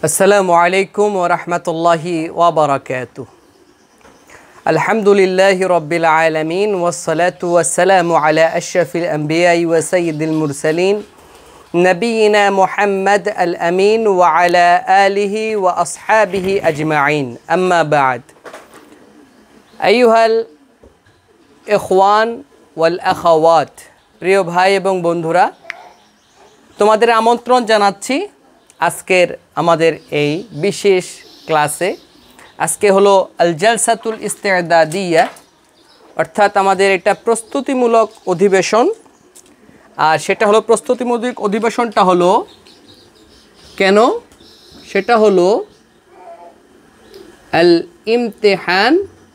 আসসালামু আলাইকুম ওয়া রাহমাতুল্লাহি ওয়া বারাকাতুহু। আলহামদুলিল্লাহি রাব্বিল আলামিন ওয়াস সালাতু ওয়াস সালামু আলা আশরাফিল আমবিয়াই ওয়া সাইয়্যিদিল মুরসালিন নবিয়িনা মুহাম্মদ আল আমিন ওয়া আলা আলিহি ওয়া আসহাবিহি আজমাইন। আম্মা বা'দ। আইয়ুহাল ইখওয়ান ওয়াল আখাওয়াত, প্রিয় ভাই এবং বন্ধুরা, তোমাদের আমন্ত্রণ জানাচ্ছি আজকের আমাদের এই বিশেষ ক্লাসে। আজকে হলো আল জালসাতুল ইস্তেদাদিয়া, অর্থাৎ আমাদের এটা প্রস্তুতিমূলক অধিবেশন। আর সেটা হলো প্রস্তুতিমূলক অধিবেশনটা হলো কেন, সেটা হলো আল ইমতিহান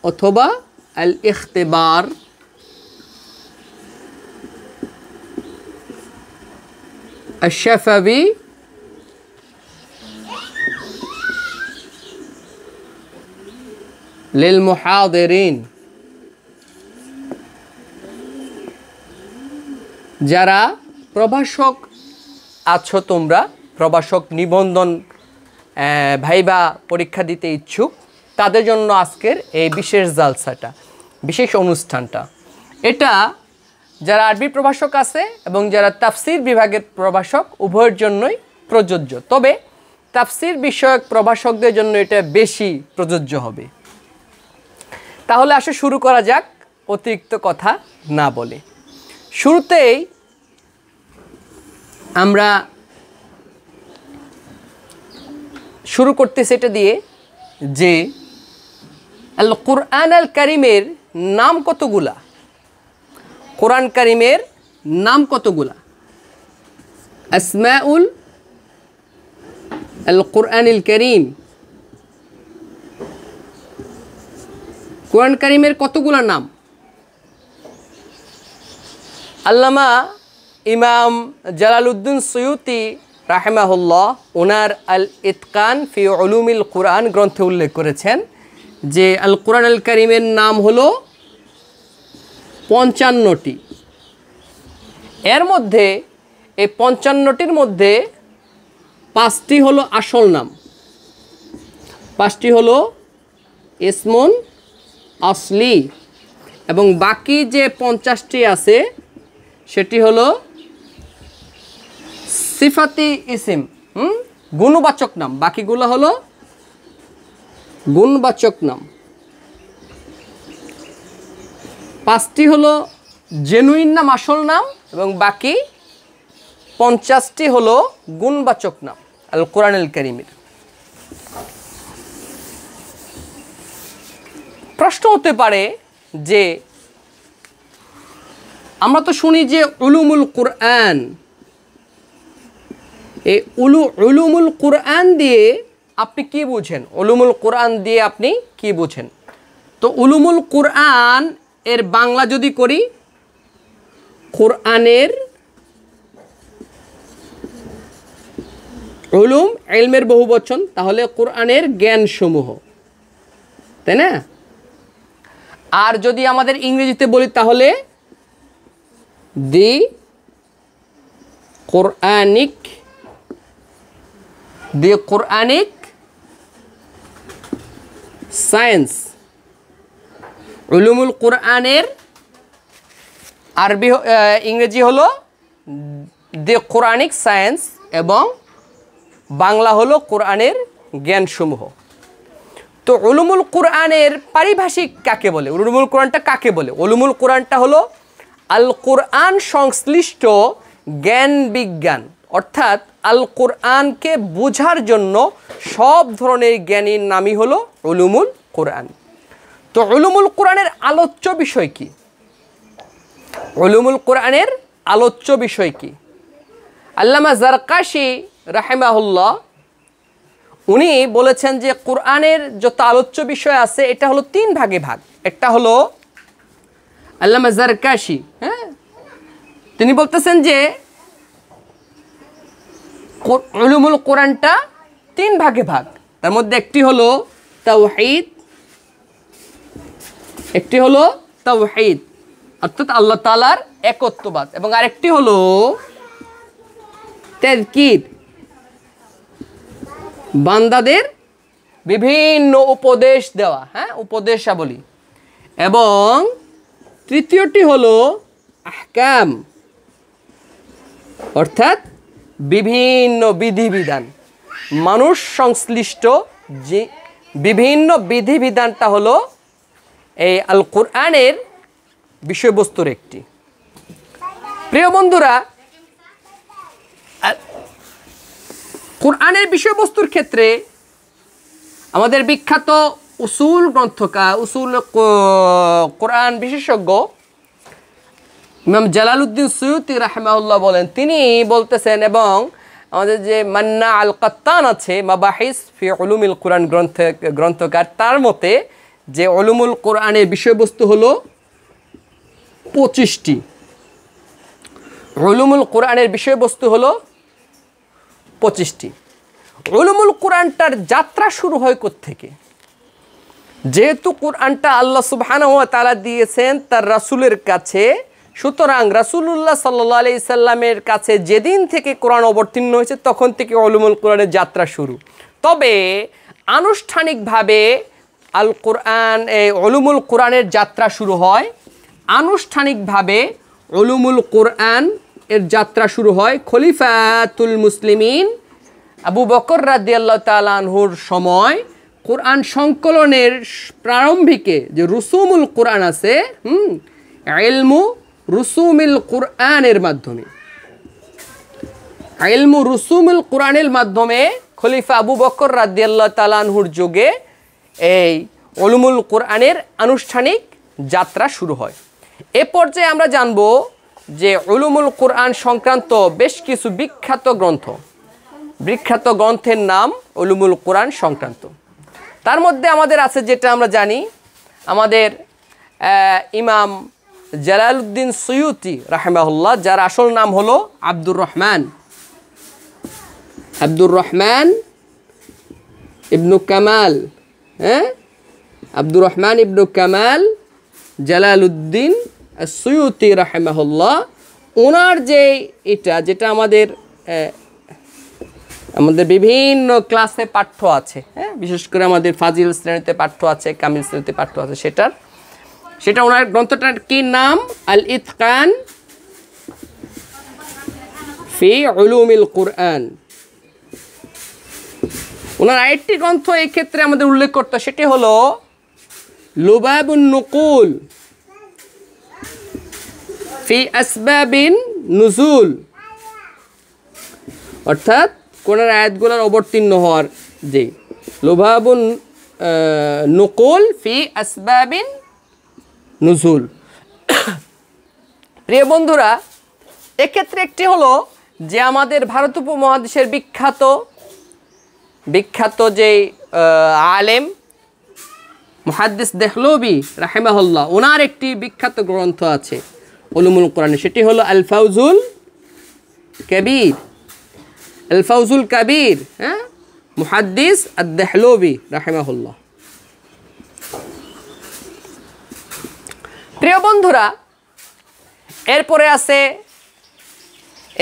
অথবা আল ইখতিবার। আশ-শাফাবি লিল মুহাদিরিন, যারা প্রভাষক আছো, তোমরা প্রভাষক নিবন্ধন ভাইবা পরীক্ষা দিতে ইচ্ছুক, তাদের জন্য আজকের এই বিশেষ জালসাটা, বিশেষ অনুষ্ঠানটা। এটা যারা আরবি প্রভাষক আছে এবং যারা তাফসির বিভাগের প্রভাষক উভয়ের জন্যই প্রযোজ্য, তবে তাফসির বিষয়ক প্রভাষকদের জন্য এটা বেশি প্রযোজ্য হবে। তাহলে আসলে শুরু করা যাক অতিরিক্ত কথা না বলে। শুরুতেই আমরা শুরু করতেছি এটা দিয়ে যে আল কুরআন আল কারিমের নাম কতগুলা, কোরআন কারিমের নাম কতগুলা। আসমাউল আল কুরআনিল কারিম, কোরআন কারিমের কতগুলা নাম? আল্লামা ইমাম জালালউদ্দিন সুয়ুতি রাহিমাহুল্লাহ ওনার আল ইতকান ফি উলুমিল কুরআন গ্রন্থে উল্লেখ করেছেন যে আল কুরআন আল কারিমের নাম হলো 55টি। এর মধ্যে এই 55টির মধ্যে 5টি হলো আসল নাম, 5টি হলো ইসমুন আসলি, এবং বাকি যে 50টি আছে সেটি হলো সিফাতি ইসিম, গুণবাচক নাম। বাকিগুলো হলো গুণবাচক নাম। 5টি হলো জেনুইন নাম, আসল নাম, এবং বাকি 50টি হলো গুণবাচক নাম আল কুরআনুল কারীমের। প্রশ্ন হতে পারে যে আমরা তো শুনি যে উলুমুল কুরআন, এই উলুমুল কুরআন দিয়ে আপনি কি বুঝেন? উলুমুল কুরআন দিয়ে আপনি কি বুঝেন? তো উলুমুল কুরআন এর বাংলা যদি করি, কুরআনের উলুম ইলমের বহুবচন, তাহলে কুরআনের জ্ঞানসমূহ, তাই না? আর যদি আমাদের ইংরেজিতে বলি তাহলে দি কোরআনিক সায়েন্স। উলুমুল কুরআনের আরবি ইংরেজি হলো দি কোরআনিক সায়েন্স এবং বাংলা হলো কোরআনের জ্ঞানসমূহ। তো উলুমুল কুরআনের পারিভাষিক কাকে বলে? উলুমুল কুরআনটা কাকে বলে? উলুমুল কুরআনটা হলো আল কুরআন সংশ্লিষ্ট জ্ঞান বিজ্ঞান, অর্থাৎ আল কুরআনকে বোঝার জন্য সব ধরনের জ্ঞানীর নামই হলো উলুমুল কুরআন। তো উলুমুল কুরআনের আলোচ্য বিষয় কি? উলুমুল কুরআনের আলোচ্য বিষয় কি? আল্লামা জারকাশি রাহিমাহুল্লাহ উনি বলেছেন যে কুরআনের যত আলোচ্য বিষয় আছে এটা হলো 3 ভাগে ভাগ। একটা হলো আল্লামা জারকাশি, তিনি বলতেছেন যে উলুমুল কুরআনটা 3 ভাগে ভাগ। তার মধ্যে একটি হলো তাওহীদ, অর্থাৎ আল্লাহ তাআলার একত্ববাদ, এবং আরেকটি হলো তাযকির, বান্দাদের বিভিন্ন উপদেশ দেওয়া, হ্যাঁ, উপদেশাবলী। এবং তৃতীয়টি হলো আহকাম, অর্থাৎ বিভিন্ন বিধিবিধান, মানুষ সংশ্লিষ্ট যে বিভিন্ন বিধিবিধানটা হলো এই আল কোরআনের বিষয়বস্তুর একটি। প্রিয় বন্ধুরা, কোরআনের বিষয়বস্তুর ক্ষেত্রে আমাদের বিখ্যাত উসুল গ্রন্থকার, উসুল কোরআন বিশেষজ্ঞ ইমাম জালালউদ্দিন সুয়ুতি রাহিমাহুল্লাহ বলেন, তিনি বলতেছেন, এবং আমাদের যে মান্না আল কাত্তান আছে মাবাহিস ফি উলুমিল কোরআন গ্রন্থকার, তার মতে যে উলুমুল কোরআনের বিষয়বস্তু হলো 25টি। উলুমুল কোরআনের বিষয়বস্তু হলো 25টি। উলুমুল কোরআনটার যাত্রা শুরু হয় কোত্থেকে? যেহেতু কোরআনটা আল্লাহ সুবহানাহু ওয়া তাআলা দিয়েছেন তার রাসূলের কাছে, সুতরাং রাসূলুল্লাহ সাল্লাল্লাহু আলাইহি সাল্লামের কাছে যেদিন থেকে কোরআন অবতীর্ণ হয়েছে তখন থেকে উলুমুল কোরআনের যাত্রা শুরু। তবে আনুষ্ঠানিকভাবে আল কোরআন, এই উলুমুল কোরআনের যাত্রা শুরু হয়, আনুষ্ঠানিকভাবে উলুমুল কোরআন এর যাত্রা শুরু হয় খলিফাতুল মুসলিমিন আবু বকর রাদিয়াল্লাহু তাআলা আনহুর সময়। কোরআন সংকলনের প্রারম্ভিকে যে রুসুমুল কোরআন আছে, ইলমু রুসুমিল কোরআনের মাধ্যমে, ইলমু রুসুমুল কোরআনের মাধ্যমে খলিফা আবু বকর রাদিয়াল্লাহু তাআলা আনহুর যুগে এই উলুমুল কোরআনের আনুষ্ঠানিক যাত্রা শুরু হয়। এ পর্যায়ে আমরা জানব যে উলুমুল কোরআন সংক্রান্ত বেশ কিছু বিখ্যাত গ্রন্থের নাম উলুমুল কোরআন সংক্রান্ত। তার মধ্যে আমাদের আছে, যেটা আমরা জানি, আমাদের ইমাম জালালউদ্দিন সুয়ুতি রাহিমাহুল্লাহ, যার আসল নাম হলো আব্দুর রহমান ইবনু কামাল, হ্যাঁ, আব্দুর রহমান ইবনু কামাল জালালউদ্দিন সুয়ুতি রাহিমাহুল্লাহ, ওনার যে যেটা আমাদের বিভিন্ন ক্লাসে পাঠ্য আছে, হ্যাঁ, বিশেষ করে আমাদের ফাজিল শ্রেণীতে পাঠ্য আছে, কামিল শ্রেণীতে পাঠ্য আছে, সেটা ওনার গ্রন্থটার কি নাম? আল ইতকান ফি উলুমিল কোরআন। ওনার আরেকটি গ্রন্থ এই ক্ষেত্রে আমাদের উল্লেখ করতে, সেটি হলো লুবাবুন নুকুল ফি আসবাবিন নুজুল, অর্থাৎ কোরআনের আয়াতগুলোর অবতীর্ণ হওয়ার যে লুবাবুন নুকুল ফি আসবাবিন নুজুল। প্রিয় বন্ধুরা, এক্ষেত্রে একটি হলো যে আমাদের ভারত উপমহাদেশের বিখ্যাত যে আলেম মুহাদ্দিস দেহলভী রাহিমাহুল্লাহ, ওনার একটি বিখ্যাত গ্রন্থ আছে উলুমুল কোরআনে, সেটি হলো আল ফাউজুল কাবীর, হ্যাঁ, মুহাদ্দিস আদ-দেহলভী রাহিমাহুল্লাহ। প্রিয় বন্ধুরা, এরপরে আছে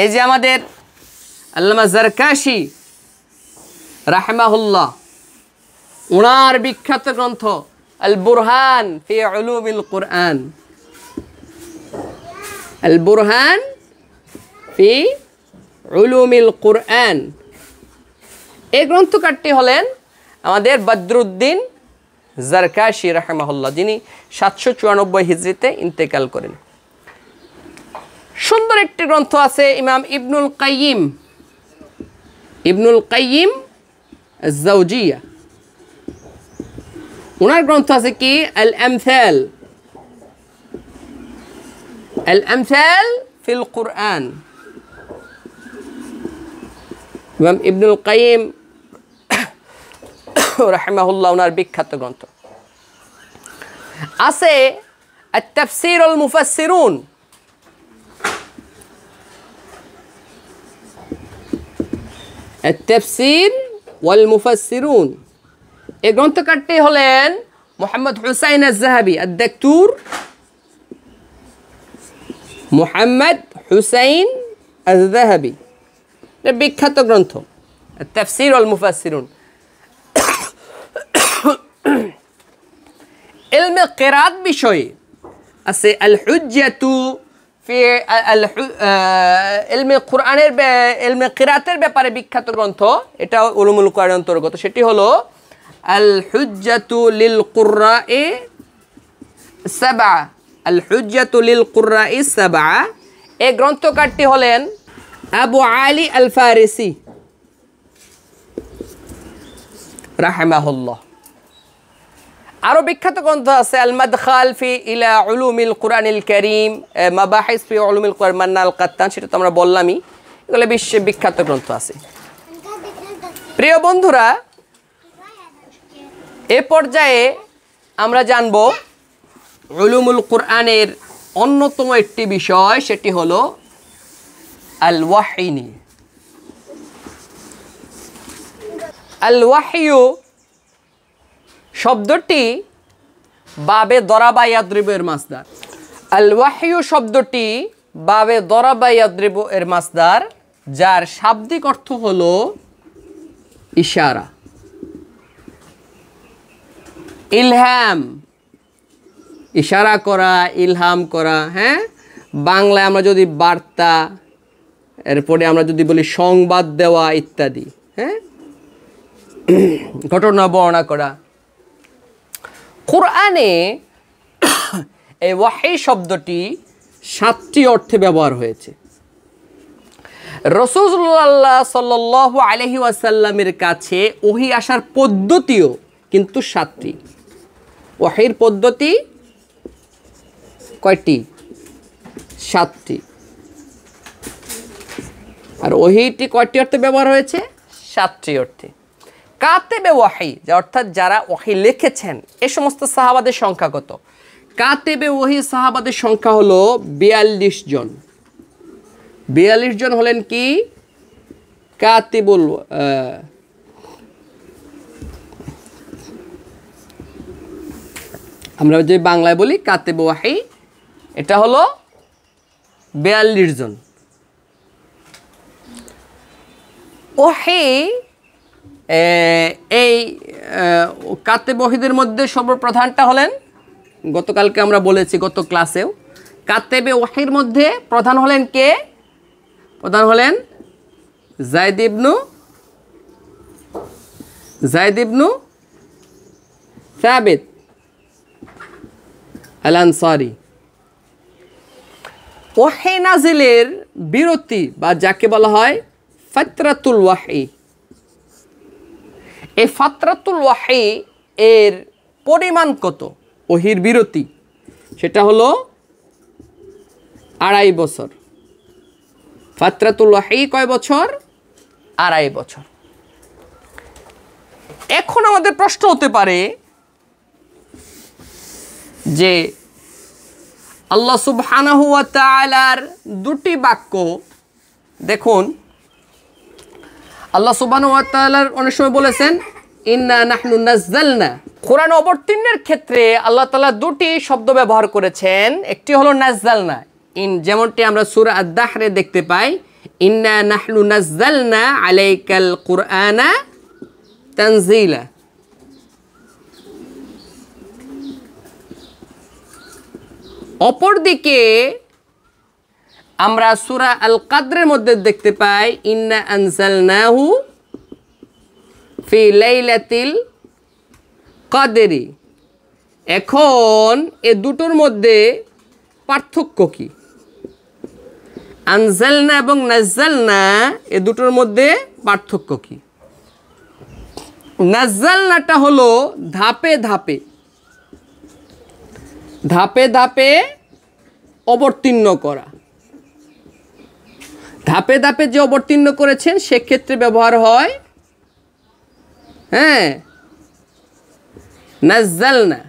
এই যে আমাদের আল্লামা জারকাশি রাহিমাহুল্লাহ, ওনার বিখ্যাত গ্রন্থ আল বুরহান ফি উলুমিল কোরআন, আল বুরহান ফি উলুমিল কোরআন। এই গ্রন্থকারটি হলেন আমাদের বদরুদ্দিন জারকাশি রাহিমাহুল্লাহ, যিনি 794 হিজরিতে ইন্তেকাল করেন। সুন্দর একটি গ্রন্থ আছে ইমাম ইবনুল কাইয়িম আজ-জাওজিয়া, ওনার গ্রন্থ আছে কি আল আমসাল ফিল কোরআন। ইমাম ইবনুল কাইয়িম রাহিমাহুল্লাহ, ওনার বিখ্যাত গ্রন্থ আছে আত-তাফসীর ওয়াল মুফাসসিরুন, التفسير والمفسرون। এই গ্রন্থকারটি হলেন মোহাম্মদ হুসাইন আজ-যাহাবী, আদ-দাক্তুর মোহাম্মদ হুসাইন আজ-যাহাবী, বিখ্যাত গ্রন্থ তাফসীর ওয়াল মুফাসসিরুন। ইলমে কিরাত বিষয়ে আছে আল হুজ্জাতু ফি ইলমে কুরআনের ইলমে কিরাতের ব্যাপারে বিখ্যাত গ্রন্থ, এটা উলুমুল কুরআনের অন্তর্গত। সেটি হলো আল হুজ্জাতু লিল কুরআই সাবআ, আল হুজ্জাতু লিল কুরআই সাবআ। এই গ্রন্থকারটি হলেন আবু আলী আল ফারিসি রাহিমাহুল্লাহ। আরও বিখ্যাত গ্রন্থ আছে আল মাদখাল ফি ইলা উলুমিল কুরআনিল কারীম, মাবাহিস ফি উলুমিল কুরআন মান্না আল কাত্তান, সেটা তো আমরা বললামই। এগুলো বিশ্বে বিখ্যাত গ্রন্থ আছে। প্রিয় বন্ধুরা, এ পর্যায়ে আমরা জানব উলুমুল কুরআনের অন্যতম একটি বিষয়, সেটি হলো আল ওয়াহী নিয়ে। আল ওয়াহয়ু শব্দটি বাবে দরাবা ইয়াদরিবু এর মাসদার। আল ওয়াহয়ু শব্দটি বাবে দরাবা ইয়াদরিবু এর মাসদার, যার শাব্দিক অর্থ হলো ইশারা, ইলহাম, ইশারা করা, ইলহাম করা। হ্যাঁ, বাংলায় আমরা যদি বার্তা, এরপরে আমরা যদি বলি সংবাদ দেওয়া ইত্যাদি, হ্যাঁ, ঘটনা বর্ণনা করা। কুরআনে এই ওয়াহী শব্দটি 7টি অর্থে ব্যবহার হয়েছে। রাসূলুল্লাহ সাল্লাল্লাহু আলাইহি ওয়াসাল্লামের কাছে ওহী আসার পদ্ধতিও কিন্তু 7টি। ওয়াহীর পদ্ধতি কয়টি? 7টি। আর ওহীটি কয়টি অর্থে ব্যবহার হয়েছে? 7টি অর্থে। কাতেবে ওয়াহী, অর্থাৎ যারা ওহী লিখেছেন, এই সমস্ত সাহাবাদের সংখ্যা কত? কাতেবে ওহী সাহাবাদের সংখ্যা হলো 42 জন। 42 জন হলেন কি কাতিবুল, আমরা যে বাংলায় বলি কাতেবে ওয়াহী, এটা হলো 42 জন। ওহী এই কাতেবে ওহীদের মধ্যে সর্বপ্রধানটা হলেন, গতকালকে আমরা বলেছি গত ক্লাসেও, কাতেবে ওহীর মধ্যে প্রধান হলেন কে? প্রধান হলেন যায়েদ ইবনু সাবিত আল আনসারী। ওহী নাজিলের বিরতি বা যাকে বলা হয় ফাতরাতুল ওয়াহী, এই ফাতরাতুল ওয়াহী এর পরিমাণ কত? ওহীর বিরতি সেটা হলো 2.5 বছর। ফাতরাতুল ওয়াহী কয় বছর? 2.5 বছর। এখন আমাদের প্রশ্ন হতে পারে যে আল্লাহ সুবহানাহু ওয়া তাআলার 2টি বাক্য, দেখুন আল্লাহ সুবহানাহু ওয়া তাআলা অনেক সময় বলেছেন ইন্না নাহনু নাযালনা। কোরআন অবতীর্ণের ক্ষেত্রে আল্লাহ তাআলা 2টি শব্দ ব্যবহার করেছেন। একটি হলো নাযালনা, যেমনটি আমরা সূরা আদ-দাহরে দেখতে পাই, ইন্না নাহনু নাযালনা আলাইকাল কুরআনা তানজিলা। অপরদিকে আমরা সূরা আল কদরের মধ্যে দেখতে পাই ইন্না আনজালনাহু ফি লাইলাতিল কদরি। এখন এ দুটোর মধ্যে পার্থক্য কি? আনজালনা এবং নাযালনা এ দুটোর মধ্যে পার্থক্য কি? নাযালনাটা হলো ধাপে ধাপে ধাপে ধাপে অবতীর্ণ করা। ধাপে ধাপে যে অবতীর্ণ করেছেন সেক্ষেত্রে ব্যবহার হয় নাযালনা,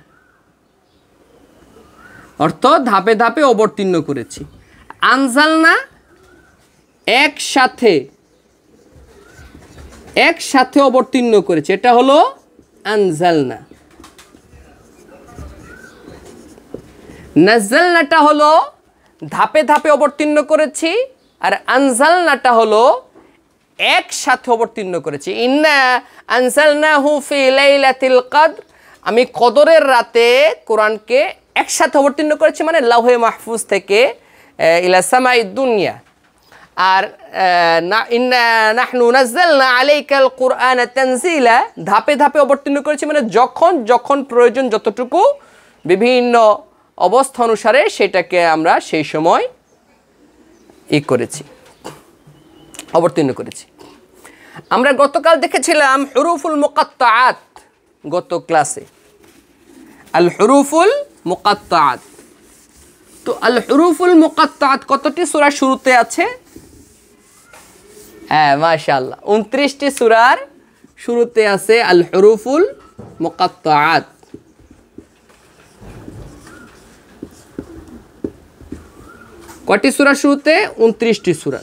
অর্থ ধাপে ধাপে অবতীর্ণ করেছি। আনজালনা একসাথে অবতীর্ণ করেছে, এটা হলো আনজালনা। নাযালনাটা হলো ধাপে ধাপে অবতীর্ণ করেছি, আর আনজালনাটা হলো একসাথে অবতীর্ণ করেছি। ইন্না আনজালনাহু ফি লাইলাতিল কদর, আমি কদরের রাতে কোরআনকে একসাথে অবতীর্ণ করেছি, মানে লাউহে মাহফুজ থেকে ইলা সামাই দুনিয়া। আর নাহনু নাজ্জালনা আলাইকাল কুরআনা তানজিলা ধাপে ধাপে অবতীর্ণ করেছি, মানে যখন যখন প্রয়োজন যতটুকু বিভিন্ন অবস্থা অনুসারে সেটাকে আমরা সেই সময় করেছি, অবতীর্ণ করেছি। আমরা গতকাল দেখেছিলাম হুরুফুল মুকাত্তাআত, গত ক্লাসে আল হুরুফুল মুকাত্তাআত। তো আল হুরুফুল মুকাত্তাআত কতটি সূরার শুরুতে আছে? হ্যাঁ, মাশাআল্লাহ, 29টি সূরার শুরুতে আছে আল হুরুফুল মুকাত্তাআত। কয়টি সূরার শুরুতে? 29টি সূরা।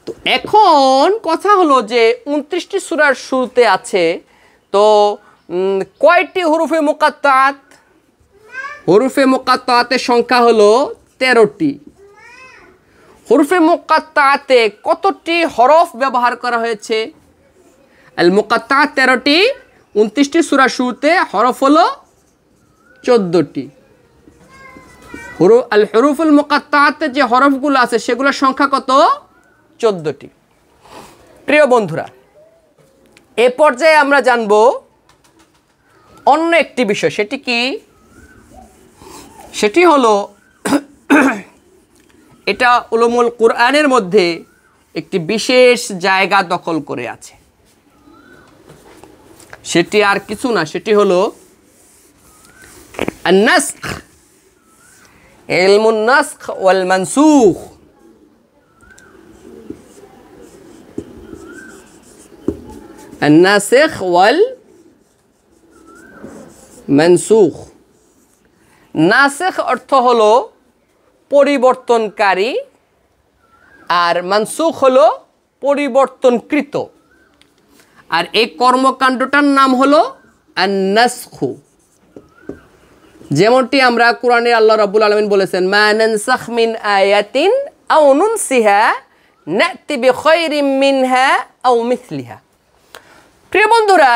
তো এখন কথা হলো যে 29টি সূরার শুরুতে আছে, তো কয়টি হুরুফে মুকাত্তাআত? হুরুফে মুকাত্তাআতের সংখ্যা হলো 13টি। হুরুফে মুকাত্তাআতে কতটি হরফ ব্যবহার করা হয়েছে? আল মুকাত্তাআত 13টি, 29টি সূরার শুরুতে হরফ হলো 14টি। আল হুরুফুল মুকাত্তাআতে যে হরফগুলো আছে সেগুলোর সংখ্যা কত? 14টি। প্রিয় বন্ধুরা, এ পর্যায়ে আমরা জানব অন্য একটি বিষয়। সেটি কি? সেটি হলো এটা উলুমুল কুরআনের মধ্যে একটি বিশেষ জায়গা দখল করে আছে। সেটি আর কিছু না, সেটি হলো আন-নাসখ, ইলমুন নাসখ ওয়াল মানসুখ। আন-নাসিখ ওয়াল মানসুখ। নাসিখ অর্থ হলো পরিবর্তনকারী, আর মানসুখ হলো পরিবর্তনকৃত। আর এই কর্মকাণ্ডটার নাম হলো আন-নাসখু। যেমনটি আমরা কোরআনে আল্লাহ রাব্বুল আলামিন বলেছেন, মা নানসাখ মিন আয়াতিন আও নুনসিহা নাতি বিখাইরিম মিনহা আও মিসলিহা। প্রিয় বন্ধুরা,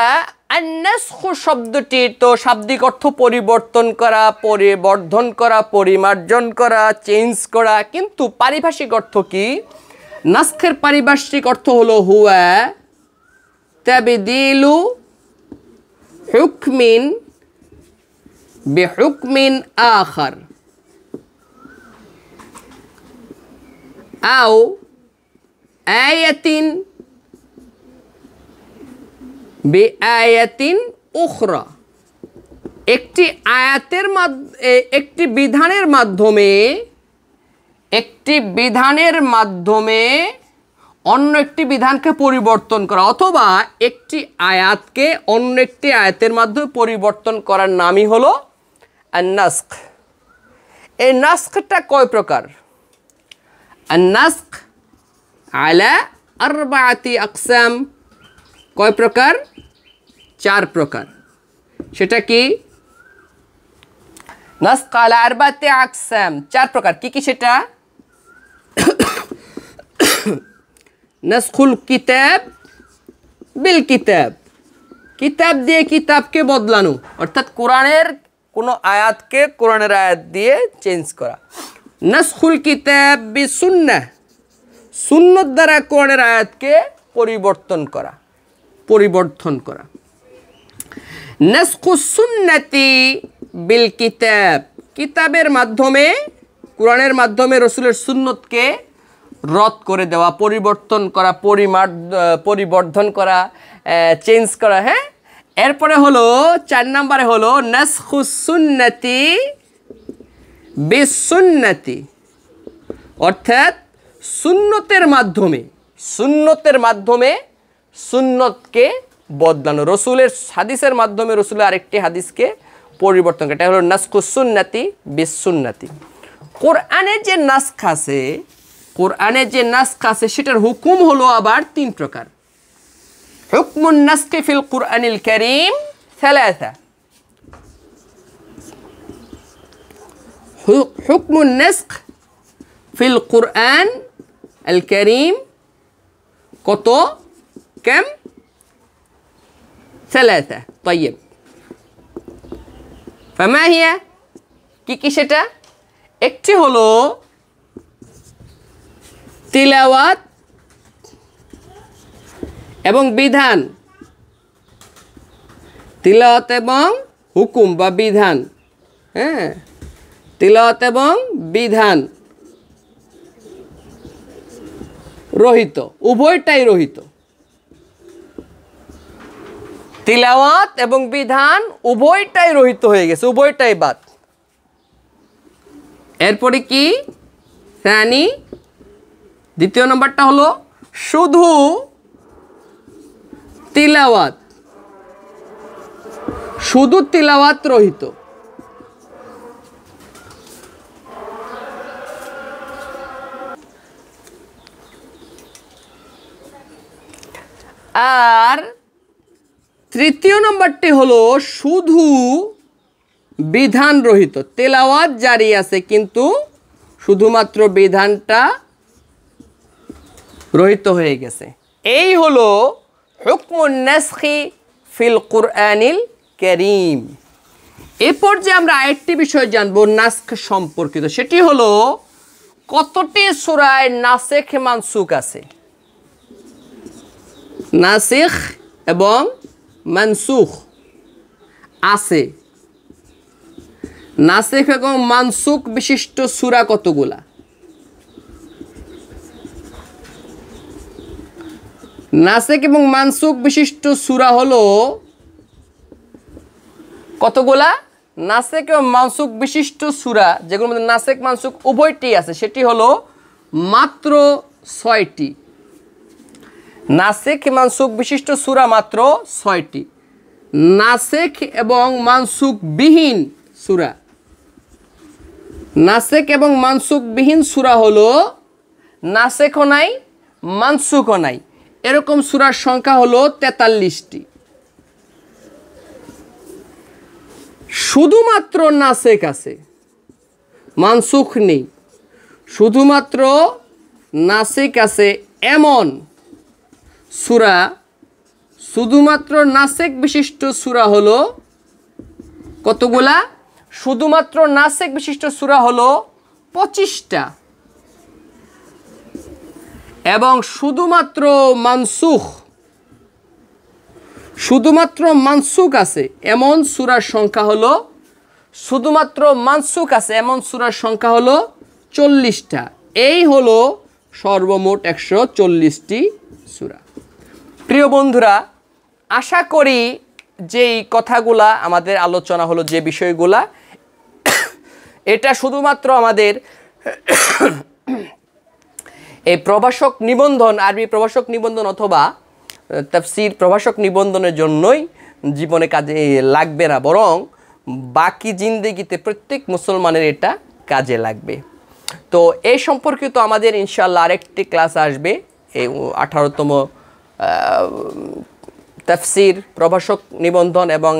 আন-নাসখু শব্দটির তো শাব্দিক অর্থ পরিবর্তন করা, পরিবর্ধন করা, পরিমার্জন করা, চেঞ্জ করা, কিন্তু পারিভাষিক অর্থ কি? নাসখের পারিভাষিক অর্থ হলো হুয়া তাবদীলু হুকমিন বিহুকমিন আখার আও আয়াতিন বিআয়াতিন উখরা। একটি আয়াতের একটি বিধানের মাধ্যমে অন্য একটি বিধানকে পরিবর্তন করা, অথবা একটি আয়াতকে অন্য একটি আয়াতের মাধ্যমে পরিবর্তন করার নামই হলো আন-নাসখ। এই নাসখটা কয় প্রকার? আন-নাসখ আলা আরবাআতি আকসাম। কয় প্রকার? 4 প্রকার। সেটা কি? নাসখ আলা আরবাআতি আকসাম, 4 প্রকার। কি কি সেটা? নাসখুল কিতাব বিল কিতাব, কিতাব দিয়ে কিতাবকে বদলানো, অর্থাৎ কোরআনের কোনো আয়াতকে কোরআনের আয়াত দিয়ে চেঞ্জ করা। নাসখুল কিতাব বিসুন্নাহ, সুন্নত দ্বারা কোরআনের আয়াতকে পরিবর্তন করা। নাসখুস সুন্নতি বিল কিতাব, কিতাবের মাধ্যমে, কোরআনের মাধ্যমে রসুলের সুন্নতকে রদ করে দেওয়া, পরিবর্তন করা, পরিবর্ধন করা, চেঞ্জ করা। হ্যাঁ, এরপরে হলো 4 নম্বরে হলো নাসখুস সুন্নতি বিসুন্নতি, অর্থাৎ সুন্নতের মাধ্যমে সুন্নতকে বদলানো, রসুলের হাদিসের মাধ্যমে রসুলের আরেকটি হাদিসকে পরিবর্তন করা। এটা হলো নাসখুস সুন্নতি বিসুন্নতি। কোরআনের যে নাসখ আছে সেটার হুকুম হলো আবার 3 প্রকার। হুকমুন নাসখি ফিল কুরআনিল কারীম 3। হুকমুন নাসখ ফিল কুরআন আল কারীম কত? কেম? 3। طيب, ফামা হিয়া কি কি সেটা? একটি হলো তিলাওয়াত এবং বিধান, তিলাওয়াত এবং হুকুম বা বিধান, হ্যাঁ, তিলাওয়াত এবং বিধান রহিত, উভয়টাই রহিত। তিলাওয়াত এবং বিধান উভয়টাই রহিত হয়ে গেছে, উভয়টাই বাদ। এরপরে কি সানি, দ্বিতীয় নম্বরটা হলো শুধু তিলাওয়াত, শুধু তিলাওয়াত রহিত। আর তৃতীয় নম্বরটি হলো শুধু বিধান রহিত, তেলাওয়াত জারি আছে কিন্তু শুধুমাত্র বিধানটা রহিত হয়ে গেছে। এই হলো হুকমুন নাসখি ফিল কুরআনিল কারীম। এরপর যে আমরা আরেকটি বিষয় জানবো নাসখ সম্পর্কিত, সেটি হলো কতটি সূরায় নাসিখ মানসুখ আছে। নাসিখ এবং মানসুখ আছে। নাসিখ এবং মানসুখ বিশিষ্ট সূরা কতগুলা? নাসিখ এবং মানসুখ বিশিষ্ট সূরা হলো কতগুলা? নাসিখ এবং মানসুখ বিশিষ্ট সূরা যেগুলোর মধ্যে নাসিখ মানসুখ উভয়টি আছে সেটি হলো মাত্র 6টি। নাসিখ মানসুখ বিশিষ্ট সূরা মাত্র 6টি। নাসিখ এবং মানসুখ বিহীন সূরা, নাসিখ এবং মানসুখ বিহীন সূরা হলো নাসিখও নাই মানসুখও নাই, এরকম সূরার সংখ্যা হলো 43টি। শুধুমাত্র নাসিখ আছে, মানসুখ নেই, শুধুমাত্র নাসিখ আছে এমন সূরা, শুধুমাত্র নাসিখ বিশিষ্ট সূরা হলো কতগুলা? শুধুমাত্র নাসিখ বিশিষ্ট সূরা হলো 25টা। এবং শুধুমাত্র মানসুখ, শুধুমাত্র মানসুখ আছে এমন সূরার সংখ্যা হলো, শুধুমাত্র মানসুখ আছে এমন সূরার সংখ্যা হলো 40টা। এই হলো সর্বমোট 140টি সূরা। প্রিয় বন্ধুরা, আশা করি যেই কথাগুলা আমাদের আলোচনা হলো, যে বিষয়গুলা, এটা শুধুমাত্র আমাদের এই প্রভাষক নিবন্ধন, আরবি প্রভাষক নিবন্ধন অথবা তাফসীর প্রভাষক নিবন্ধনের জন্যই জীবনে কাজে লাগবে না, বরং বাকি জিন্দেগিতে প্রত্যেক মুসলমানের এটা কাজে লাগবে। তো এই সম্পর্কিত আমাদের ইনশাআল্লাহ আরেকটি ক্লাস আসবে, এই 18তম তাফসীর প্রভাষক নিবন্ধন এবং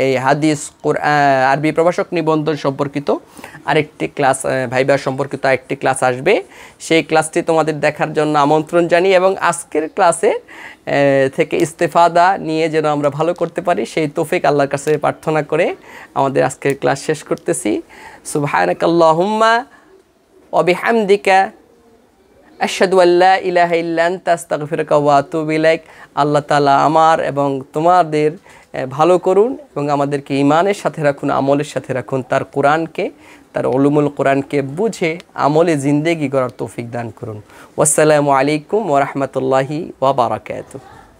এই হাদিস আরবি প্রভাষক নিবন্ধন সম্পর্কিত আরেকটি ক্লাস, ভাইবা সম্পর্কিত আরেকটি ক্লাস আসবে। সেই ক্লাসটি তোমাদের দেখার জন্য আমন্ত্রণ জানিয়ে এবং আজকের ক্লাসে থেকে ইস্তেফাদা নিয়ে যেন আমরা ভালো করতে পারি সেই তৌফিক আল্লাহর কাছে প্রার্থনা করে আমাদের আজকের ক্লাস শেষ করতেছি। সুবহানাকাল্লাহুম্মা ওয়া বিহামদিকা আশহাদু আল্লা ইলাহা ইল্লা আনতা আস্তাগফিরুকা ওয়া আতুবু ইলাইক। আল্লাহ তাআলা আমার এবং তোমাদের ভালো করুন এবং আমাদেরকে ঈমানের সাথে রাখুন, আমলের সাথে রাখুন, তার কোরআনকে, তার উলুমুল কোরআনকে বুঝে আমলে জিন্দেগি গড়ার তৌফিক দান করুন। ওয়াসসালামু আলাইকুম ওয়া রাহমাতুল্লাহি ওয়া বারাকাতুহু।